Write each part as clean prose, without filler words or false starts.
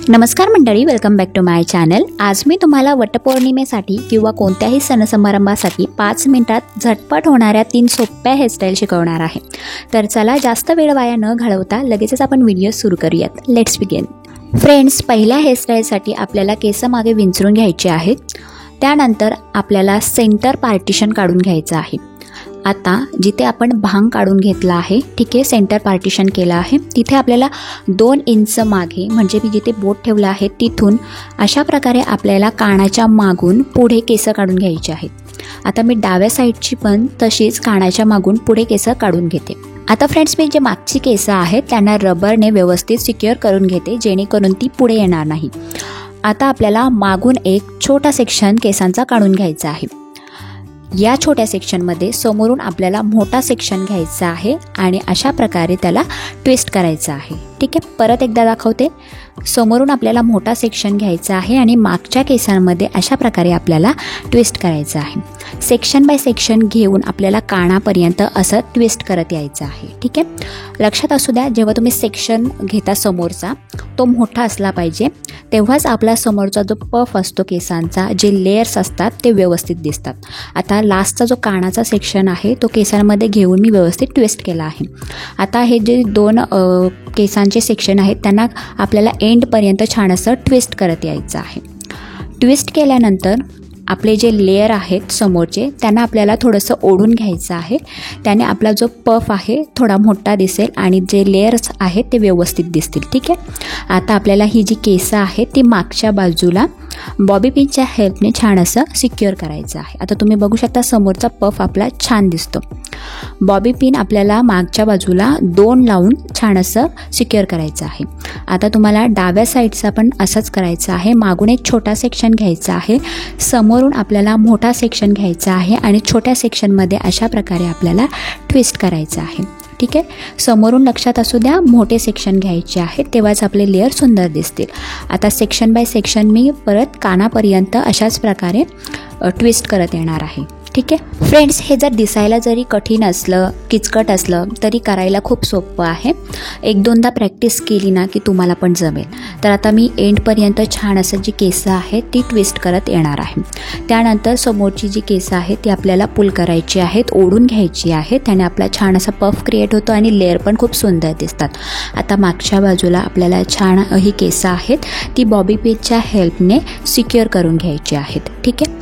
नमस्कार मंडळी, welcome back to my channel. आज मी तुम्हाला वटपौर्णिमेसाठी किंवा कोणत्याही सणसमारंभासाठी 5 मिनिटात झटपट होणाऱ्या 3 सोप्या हेअरस्टाईल शिकवणार आहे। तर चला जास्त वेळ वाया न घालवता लगेचच आपण व्हिडिओ सुरू करूयात। Let's begin. फ्रेंड्स, पहिल्या हेअरस्टाईलसाठी आपल्याला केस मागे विंचरून घ्यायचे आहेत। त्यानंतर आपल्याला सेंटर पार्टिशन काढून घ्यायचं आहे। आता जिथे आपण भांग काढून घेतला आहे, ठीक आहे, सेंटर पार्टिशन केलं आहे, तिथे आपल्याला 2 इंच मागे म्हणजे मी जिथे बोट ठेवलं आहे तिथून अशा प्रकारे आपल्याला कानाच्या मागून पुढे केस काढून घ्यायचे आहेत। आता मी डाव्या साईडची पण तशीच कानाच्या मागून पुढे केस काढून घेते। आता फ्रेंड्स, मी जे मागची केस आहेत त्यांना रबरने व्यवस्थित सिक्युअर करून घेते, जेणेकरून ती पुढे येणार नाही। आता आपल्याला मागून एक छोटा सेक्शन केसांचा काढून घ्यायचा आहे। या छोट्या सेक्शनमध्ये समोरून आपल्याला मोठा सेक्शन घ्यायचा आहे आणि अशा प्रकारे त्याला ट्विस्ट करायचं आहे। ठीक आहे, परत एकदा दाखवते। समोरून आपल्याला मोठा सेक्शन घ्यायचा आहे आणि मागच्या केसांमध्ये अशा प्रकारे आपल्याला ट्विस्ट करायचं आहे। सेक्शन बाय सेक्शन घेऊन आपल्याला कानापर्यंत असं ट्विस्ट करत यायचं आहे। ठीक आहे, लक्षात असू द्या, जेव्हा तुम्ही सेक्शन घेता समोरचा तो मोठा असला पाहिजे, तेव्हाच आपला समोरचा जो पफ असतो केसांचा, जे लेयर्स असतात ते व्यवस्थित दिसतात। आता लास्टचा जो कानाचा सेक्शन आहे तो केसांमध्ये घेऊन मी व्यवस्थित ट्विस्ट केला आहे। आता हे जे 2 केसांचे सेक्शन आहेत त्यांना आपल्याला एंडपर्यंत छान असं ट्विस्ट करत यायचं आहे। ट्विस्ट केल्यानंतर आपले जे लेयर आहेत समोरचे त्यांना आपल्याला थोडंसं ओढून घ्यायचं आहे। त्याने आपला जो पफ आहे थोडा मोठा दिसेल आणि जे लेयर्स आहेत ते व्यवस्थित दिसतील। ठीक आहे, आता आपल्याला ही जी केसं आहेत ती मागच्या बाजूला बॉबी पिनच्या हेल्पने छान असं सिक्युअर करायचं आहे। आता तुम्ही बघू शकता समोरचा पफ आपला छान दिसतो। बॉबी पिन आपल्याला मागच्या बाजूला 2 लावून छान असं सिक्युअर करायचं आहे। आता तुम्हाला डाव्या साईडचा पण असंच करायचं आहे। मागून एक छोटा सेक्शन घ्यायचा आहे, समोरून आपल्याला मोठा सेक्शन घ्यायचा आहे आणि छोट्या सेक्शनमध्ये अशा प्रकारे आपल्याला ट्विस्ट करायचं आहे। ठीक आहे, समोरून लक्षात असू द्या, मोठे सेक्शन घ्यायचे आहेत, तेव्हाच आपले लेयर सुंदर दिसतील। आता सेक्शन बाय सेक्शन मी परत कानापर्यंत अशाच प्रकारे ट्विस्ट करत येणार आहे। ठीक आहे फ्रेंड्स, हे जर दिसायला जरी कठीण असलं, किचकट असलं, तरी करायला खूप सोपं आहे। 1-2दा प्रॅक्टिस केली ना की तुम्हाला पण जमेल। तर आता मी एंडपर्यंत छान असं जी केसं आहेत ती ट्विस्ट करत येणार आहे। त्यानंतर समोरची जी केसं आहेत ती आपल्याला पुल करायची आहेत, ओढून घ्यायची आहे। त्याने आपला छान असा पफ क्रिएट होतो आणि लेअर पण खूप सुंदर दिसतात। आता मागच्या बाजूला आपल्याला छान ही केसं आहेत ती बॉबी पिनच्या हेल्पने सिक्युअर करून घ्यायची आहेत। ठीक आहे,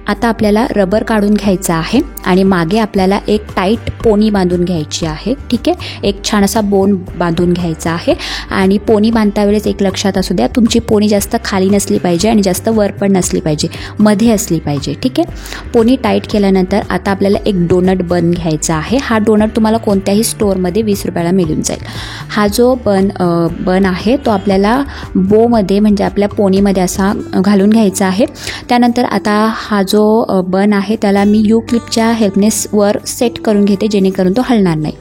आता आपल्याला रबर काढून घ्यायचा आहे आणि मागे आपल्याला एक टाईट पोनी बांधून घ्यायची आहे। ठीक आहे, एक छान असा बोन बांधून घ्यायचा आहे आणि पोनी बांधता वेळेस एक लक्षात असू द्या, तुमची पोनी जास्त खाली नसली पाहिजे आणि जास्त वर पण नसली पाहिजे, मध्ये असली पाहिजे। ठीक आहे, पोनी टाईट केल्यानंतर आता आपल्याला एक डोनट बन घ्यायचा आहे। हा डोनट तुम्हाला कोणत्याही स्टोअरमध्ये 20 रुपयाला मिळून जाईल। हा जो बन आहे तो आपल्याला बोमध्ये म्हणजे आपल्या पोनीमध्ये असा घालून घ्यायचा आहे। त्यानंतर आता हा जो बन आहे त्याला मी यू क्लिपच्या हेल्पने वर सेट करून घेते, जेणेकरून तो हलणार नाही।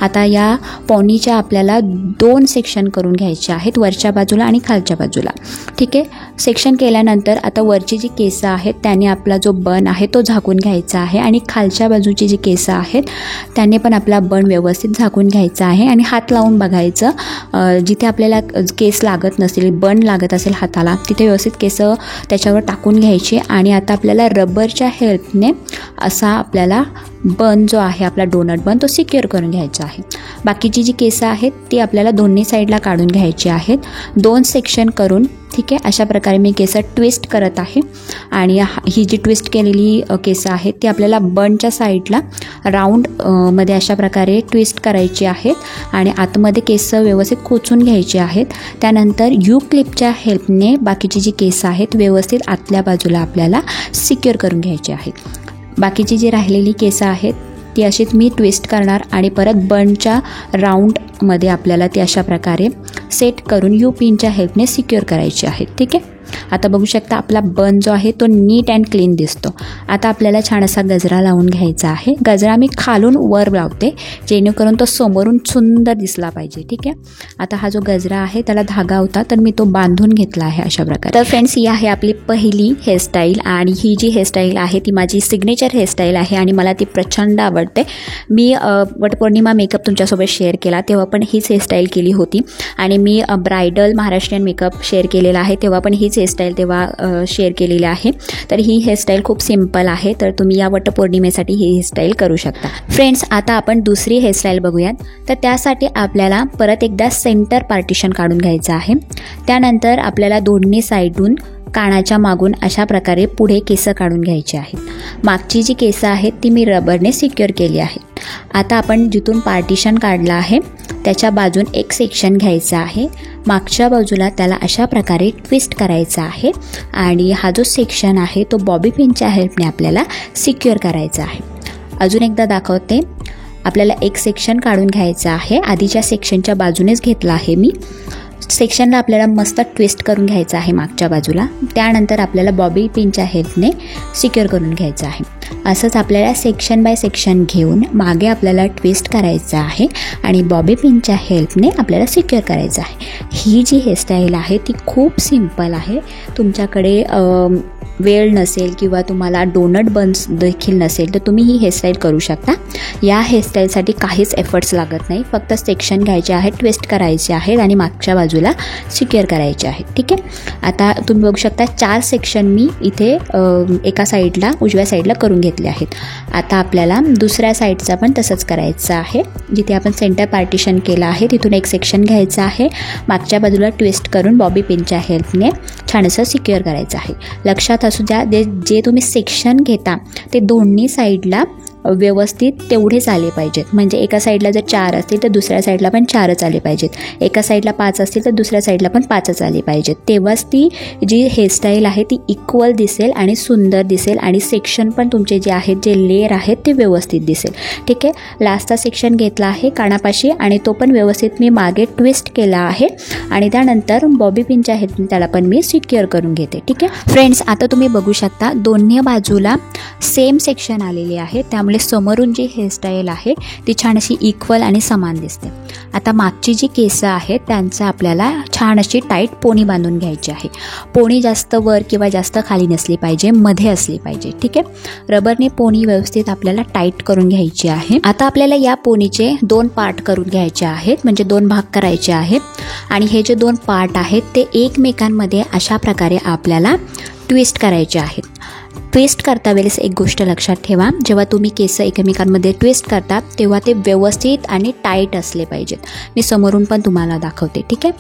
आता या पोनीच्या आपल्याला 2 सेक्शन करून घ्यायचे आहेत, वरच्या बाजूला आणि खालच्या बाजूला। ठीक आहे, सेक्शन केल्यानंतर आता वरची जी केसं आहेत त्याने आपला जो बन आहे तो झाकून घ्यायचा आहे आणि खालच्या बाजूची जी केसं आहेत त्याने पण आपला बन व्यवस्थित झाकून घ्यायचा आहे आणि हात लावून बघायचं, जिथे आपल्याला केस लागत नसेल, बन लागत असेल हाताला, तिथे व्यवस्थित केसं त्याच्यावर टाकून घ्यायची आणि आता आपल्याला रबरच्या हेल्पने असा आपल्याला बन जो आहे आपला डोनट बन तो सिक्युअर करून घ्यायचा आहे। बाकीची जी केसं आहेत ती आपल्याला दोन्ही साईडला काढून घ्यायची आहेत, 2 सेक्शन करून। ठीक आहे, अशा प्रकारे मी केसं ट्विस्ट करत आहे आणि ही जी ट्विस्ट केलेली केसं आहेत ती आपल्याला बनच्या साईडला राऊंड मध्ये अशा प्रकारे ट्विस्ट करायची आहेत आणि आतमध्ये केसं व्यवस्थित खोचून घ्यायची आहेत। त्यानंतर यू क्लिपच्या हेल्पने बाकीची जी केसं आहेत व्यवस्थित आतल्या बाजूला आपल्याला सिक्युअर करून घ्यायची आहेत। बाकीची जी राहिलेली केसं आहेत ती अशीच मी ट्विस्ट करणार आणि परत बनच्या राऊंडमध्ये आपल्याला ती अशा प्रकारे सेट करून यू पिनच्या हेल्पने सिक्युअर करायची आहेत। ठीक आहे, आता बघू शकता आपला बन जो आहे तो नीट अँड क्लीन दिसतो. आता आपल्याला छान असा गजरा लावून घ्यायचा आहे. गजरा मी खालून वर लावते जेणेकरून तो समोरून सुंदर दिसला पाहिजे. ठीक आहे. आता हा जो गजरा आहे त्याला धागा होता तर मी तो बांधून घेतला आहे अशा प्रकारे. तर फ्रेंड्स ही आहे आपली पहिली हेअरस्टाईल आणि ही जी हेअरस्टाईल आहे ती माझी सिग्नेचर हेअरस्टाईल आहे आणि मला ती प्रचंड आवडते. मी वटपौर्णिमा मेकअप तुमच्यासोबत शेअर केला तेव्हा पण हीच हेअरस्टाईल केली होती आणि मी ब्रायडल महाराष्ट्रीयन मेकअप शेअर केलेला आहे तेव्हा पण हीच हेअरस्टाईल तेव्हा शेअर केलेली आहे. तर ही हेअरस्टाईल खूप सिम्पल आहे. तर तुम्ही या वटपौर्णिमेसाठी ही हेअरस्टाईल करू शकता. फ्रेंड्स आता आपण दुसरी हेअरस्टाईल बघूयात. तर त्यासाठी आपल्याला परत एकदा सेंटर पार्टिशन काढून घ्यायचं आहे. त्यानंतर आपल्याला दोन्ही साईडून कानाच्या मागून अशा प्रकारे पुढे केस काढून घ्यायचे आहेत. मागची जी केसं आहेत ती मी रबरने सिक्युअर केली आहेत. आता आपण जिथून पार्टिशन काढलं आहे त्याच्या बाजून एक सेक्शन घ्यायचा आहे. मागच्या बाजूला त्याला अशा प्रकारे ट्विस्ट करायचा आहे आणि हा जो सेक्शन आहे तो बॉबी पिनच्या हेल्पने आपल्याला सिक्युअर करायचा आहे. अजून एकदा दाखवते. आपल्याला एक सेक्शन काढून घ्यायचा आहे. आधीच्या सेक्शनच्या बाजूनेच घेतला आहे मी. सेक्शनला आपल्याला मस्त ट्विस्ट करून घ्यायचं आहे मागच्या बाजूला. त्यानंतर आपल्याला बॉबी पिनच्या हेल्पने सिक्युअर करून घ्यायचं आहे. असंच आपल्याला सेक्शन बाय सेक्शन घेऊन मागे आपल्याला ट्विस्ट करायचं आहे आणि बॉबी पिनच्या हेल्पने आपल्याला सिक्युअर करायचं आहे. ही जी हेअरस्टाईल आहे ती खूप सिम्पल आहे. तुमच्याकडे वेळ नसेल किंवा तुम्हाला डोनट बन्स देखील नसेल तर तुम्ही ही हेअरस्टाईल करू शकता. या हेअरस्टाईलसाठी काहीच एफर्ट्स लागत नाही. फक्त सेक्शन घ्यायचे आहेत, ट्विस्ट करायचे आहेत आणि मागच्या बाजूला सिक्युअर करायचे आहेत. ठीक आहे. आता तुम्ही बघू शकता 4 सेक्शन मी इथे एका साईडला उजव्या साईडला करून घेतले आहेत. आता आपल्याला दुसऱ्या साईडचा पण तसंच करायचं आहे. जिथे आपण सेंटर पार्टिशन केलं आहे तिथून एक सेक्शन घ्यायचं आहे. मागच्या बाजूला ट्विस्ट करून बॉबी पिनच्या हेल्पने छान असं सिक्युअर करायचं आहे. लक्षात असू द्या जे तुम्ही सेक्शन घेता ते दोन्ही साईडला व्यवस्थित तेवढेच आले पाहिजेत. म्हणजे एका साईडला जर 4 असतील तर दुसऱ्या साईडला पण 4च आले पाहिजेत. एका साईडला 5 असतील तर दुसऱ्या साईडला पण 5च आले पाहिजेत. तेव्हाच ती जी हेअरस्टाईल आहे ती इक्वल दिसेल आणि सुंदर दिसेल आणि सेक्शन पण तुमचे जे आहेत जे लेयर आहेत ते व्यवस्थित दिसेल. ठीक आहे. लास्टचा सेक्शन घेतला आहे कानापाशी आणि तो पण व्यवस्थित मी मागे ट्विस्ट केला आहे आणि त्यानंतर बॉबी पिनच्या हेल्पने त्याला पण मी सिक्युअर करून घेते. ठीक आहे. फ्रेंड्स आता तुम्ही बघू शकता दोन्ही बाजूला सेम सेक्शन आलेले आहे त्यामुळे समोरून जी हेअरस्टाईल आहे ती छान अशी इक्वल आणि समान दिसते. आता मागची जी केसं आहेत त्यांचं आपल्याला छान अशी टाईट पोणी बांधून घ्यायची आहे. पोणी जास्त वर किंवा जास्त खाली नसली पाहिजे, मध्ये असली पाहिजे. ठीक आहे. रबरने पोणी व्यवस्थित आपल्याला टाईट करून घ्यायची आहे. आता आपल्याला या पोणीचे 2 पार्ट करून घ्यायचे आहेत. म्हणजे 2 भाग करायचे आहेत आणि हे जे 2 पार्ट आहेत ते एकमेकांमध्ये अशा प्रकारे आपल्याला ट्विस्ट करायचे आहेत. ट्विस्ट करता वेळेस एक गोष्ट लक्षात ठेवा. जेव्हा तुम्ही केस एकमेकांमध्ये ट्विस्ट करता तेव्हा ते व्यवस्थित आणि टाईट असले पाहिजेत. मी समोरून पण तुम्हाला दाखवते. ठीक आहे.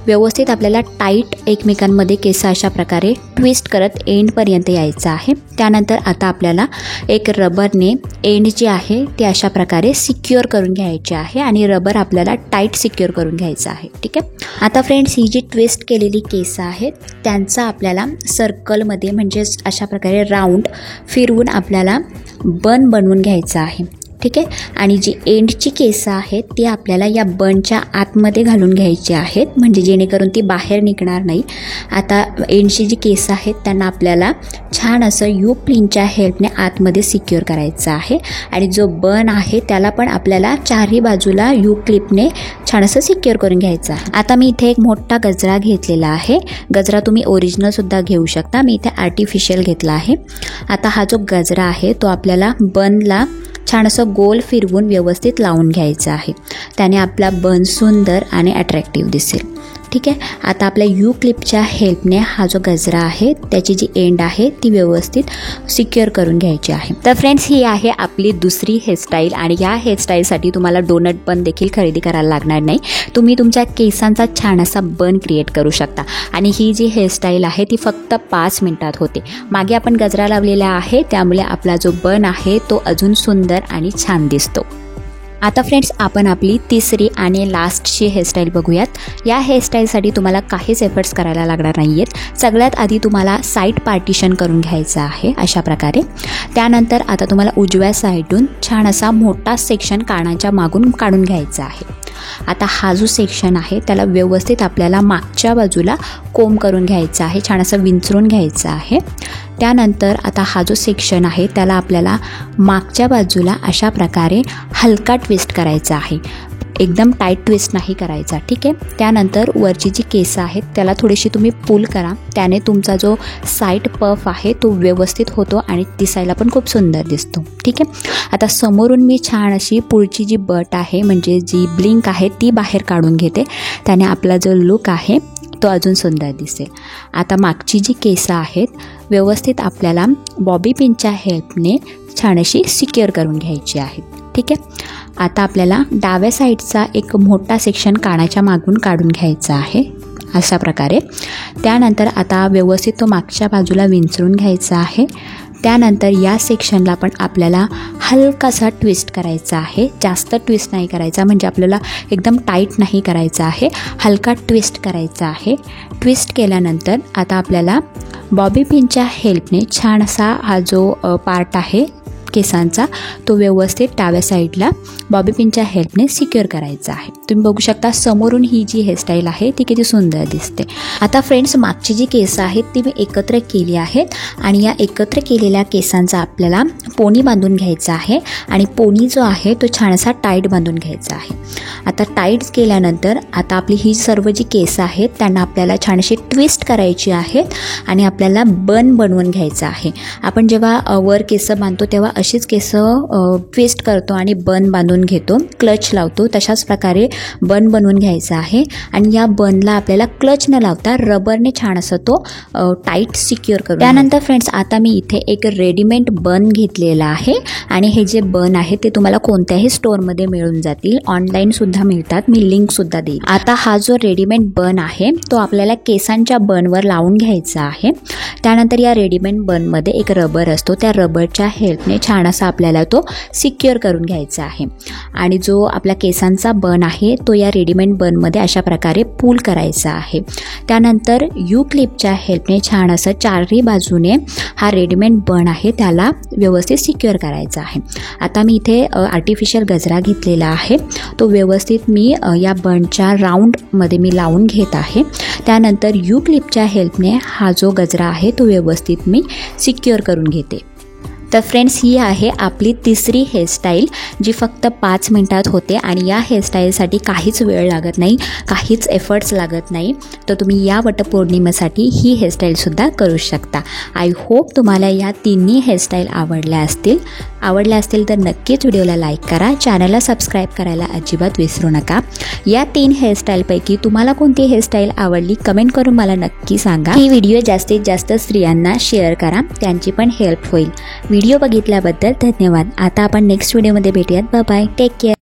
व्यवस्थित आपल्याला टाईट एकमेकांमध्ये केस अशा प्रकारे ट्विस्ट करत एंडपर्यंत यायचं आहे. त्यानंतर आता आपल्याला एक रबरने एंड जी आहे ती अशा प्रकारे सिक्युअर करून घ्यायची आहे आणि रबर आपल्याला टाईट सिक्युअर करून घ्यायचं आहे. ठीक आहे. आता फ्रेंड्स ही जी ट्विस्ट केलेली केस आहेत त्यांचा आपल्याला सर्कलमध्ये म्हणजेच अशा प्रकारे राऊंड फिरवून आपल्याला बन बनवून घ्यायचं आहे. ठीक आहे. आणि जी एंडची केसं आहेत ती आपल्याला या बनच्या आतमध्ये घालून घ्यायची आहेत म्हणजे जेणेकरून ती बाहेर निघणार नाही. आता एंडची जी केसं आहेत त्यांना आपल्याला छान असं यू प्लिनच्या हेल्पने आतमध्ये सिक्युअर करायचं आहे आणि जो बन आहे त्याला पण आपल्याला 4ही बाजूला यू क्लिपने छान असं सिक्युअर करून घ्यायचं आहे. आता मी इथे एक मोठा गजरा घेतलेला आहे. गजरा तुम्ही ओरिजिनलसुद्धा घेऊ शकता. मी इथे आर्टिफिशियल घेतला आहे. आता हा जो गजरा आहे तो आपल्याला बनला छान असं गोल फिरवून व्यवस्थित लावून घ्यायचं आहे. त्याने आपला बन सुंदर आणि अट्रॅक्टिव्ह दिसेल. ठीक आहे. आता आपल्या यू क्लिपच्या हेल्पने हा जो गजरा आहे त्याची जी एंड आहे ती व्यवस्थित सिक्युअर करून घ्यायची आहे. तर फ्रेंड्स ही आहे आपली दुसरी हेअरस्टाईल आणि या हेअरस्टाईलसाठी तुम्हाला डोनट बन देखील खरेदी करायला लागणार नाही. तुम्ही तुमच्या केसांचा छान असा बन क्रिएट करू शकता आणि ही जी हेअरस्टाईल आहे ती फक्त 5 मिनिटात होते. मागे आपण गजरा लावलेला आहे त्यामुळे आपला जो बन आहे तो अजून सुंदर आणि छान दिसतो. आता फ्रेंड्स आपण आपली तिसरी आणि लास्टची हेअरस्टाईल बघूयात. या हेअरस्टाईलसाठी तुम्हाला काहीच एफर्ट्स करायला लागणार नाही आहेत. सगळ्यात आधी तुम्हाला साईड पार्टिशन करून घ्यायचं आहे अशा प्रकारे. त्यानंतर आता तुम्हाला उजव्या साईडून छान असा मोठा सेक्शन कानाच्या मागून काढून घ्यायचा आहे. आता हा जो सेक्शन आहे त्याला व्यवस्थित आपल्याला मागच्या बाजूला कोंब करून घ्यायचा आहे, छान असं विंचरून घ्यायचं आहे. त्यानंतर आता हा जो सेक्शन आहे त्याला आपल्याला मागच्या बाजूला अशा प्रकारे हलका ट्विस्ट करायचा आहे, एकदम टाईट ट्विस्ट नाही करायचा, ठीक आहे. त्यानंतर वरची जी केस आहेत त्याला थोडीशी तुम्ही पुल करा, त्याने तुमचा जो साईड पफ आहे तो व्यवस्थित होतो आणि दिसायला पण खूप सुंदर दिसतो, ठीक आहे. आता समोरून मी छान अशी पुढची जी बट आहे म्हणजे जी ब्लिंक आहे ती बाहेर काढून घेते, त्याने आपला जो लुक आहे तो अजून सुंदर दिसेल. आता मागची जी केसं आहेत व्यवस्थित आपल्याला बॉबी पिनच्या हेल्पने छान अशी सिक्युअर करून घ्यायची आहेत, ठीक आहे. आता आपल्याला डाव्या साईडचा एक मोठा सेक्शन कानाच्या मागून काढून घ्यायचा आहे अशा प्रकारे. त्यानंतर आता व्यवस्थित तो मागच्या बाजूला विंचरून घ्यायचा आहे. त्यानंतर या सेक्शनला पण आपल्याला हलकासा ट्विस्ट करायचा आहे, जास्त ट्विस्ट नाही करायचा, म्हणजे आपल्याला एकदम टाईट नाही करायचा आहे, हलका ट्विस्ट करायचा आहे. ट्विस्ट केल्यानंतर आता आपल्याला बॉबी पिनच्या हेल्पने छान असा हा जो पार्ट आहे केसांचा तो व्यवस्थित डाव्या साईडला बॉबी पिनच्या हेल्पने सिक्युअर करायचा आहे. तुम्ही बघू शकता समोरून ही जी हेअरस्टाईल आहे ती किती सुंदर दिसते. आता फ्रेंड्स मागची जी केस आहेत ती मी एकत्र केली आहेत आणि या एकत्र केलेल्या केसांचा आपल्याला पोनी बांधून घ्यायचा आहे आणि पोनी जो आहे तो छान असा टाईट बांधून घ्यायचा आहे. आता टाईट केल्यानंतर आता आपली ही सर्व जी केस आहेत त्यांना आपल्याला छान अशी ट्विस्ट करायची आहेत आणि आपल्याला बन बनवून घ्यायचं आहे. आपण जेव्हा वर केस बांधतो तेव्हा अशीच केस ट्विस्ट करतो आणि बन बांधून घेतो, क्लच लावतो, तशाच प्रकारे बन बनवून घ्यायचा आहे. आणि या बनला आपल्याला क्लच न लावता रबरने छान असं तो टाईट सिक्युअर करू. त्यानंतर फ्रेंड्स आता मी इथे एक रेडीमेड बन घेतलेला आहे आणि हे जे बन आहे ते तुम्हाला कोणत्याही स्टोअरमध्ये मिळून जातील, ऑनलाईनसुद्धा मिळतात, मी लिंकसुद्धा देईन. आता हा जो रेडीमेड बन आहे तो आपल्याला केसांच्या बनवर लावून घ्यायचा आहे. त्यानंतर या रेडीमेड बनमध्ये एक रबर असतो, त्या रबरच्या हेल्पने छान असा आपल्याला तो सिक्युअर करून घ्यायचा आहे. आणि जो आपला केसांचा बन आहे तो या रेडीमेड बनमध्ये अशा प्रकारे पूल करायचा आहे. त्यानंतर यू क्लिपच्या हेल्पने छान असं चारही बाजूने हा रेडीमेड बन आहे त्याला व्यवस्थित सिक्युअर करायचा आहे. आता मी इथे आर्टिफिशियल गजरा घेतलेला आहे, तो व्यवस्थित मी या बनच्या राऊंडमध्ये मी लावून घेत आहे. त्यानंतर यू क्लिपच्या हेल्पने हा जो गजरा आहे तो व्यवस्थित मी सिक्युअर करून घेते. तर फ्रेंड्स ही आहे आपली तिसरी हेअरस्टाईल जी फक्त 5 मिनिटात होते आणि या हेअरस्टाईलसाठी काहीच वेळ लागत नाही, काहीच एफर्ट्स लागत नाही. तर तुम्ही या वटपौर्णिमेसाठी ही हेअरस्टाईलसुद्धा करू शकता. आय होप तुम्हाला या तिन्ही हेअरस्टाईल आवडल्या असतील तर नक्कीच व्हिडिओला लाईक करा, चॅनलला सबस्क्राईब करायला अजिबात विसरू नका. या 3 हेअरस्टाईलपैकी तुम्हाला कोणती हेअरस्टाईल आवडली कमेंट करून मला नक्की सांगा. ही व्हिडिओ जास्तीत जास्त स्त्रियांना शेअर करा, त्यांची पण हेल्प होईल. व्हिडिओ बघितल्याबद्दल धन्यवाद. आता आपण नेक्स्ट व्हिडिओमध्ये भेटूयात. Bye bye, take care.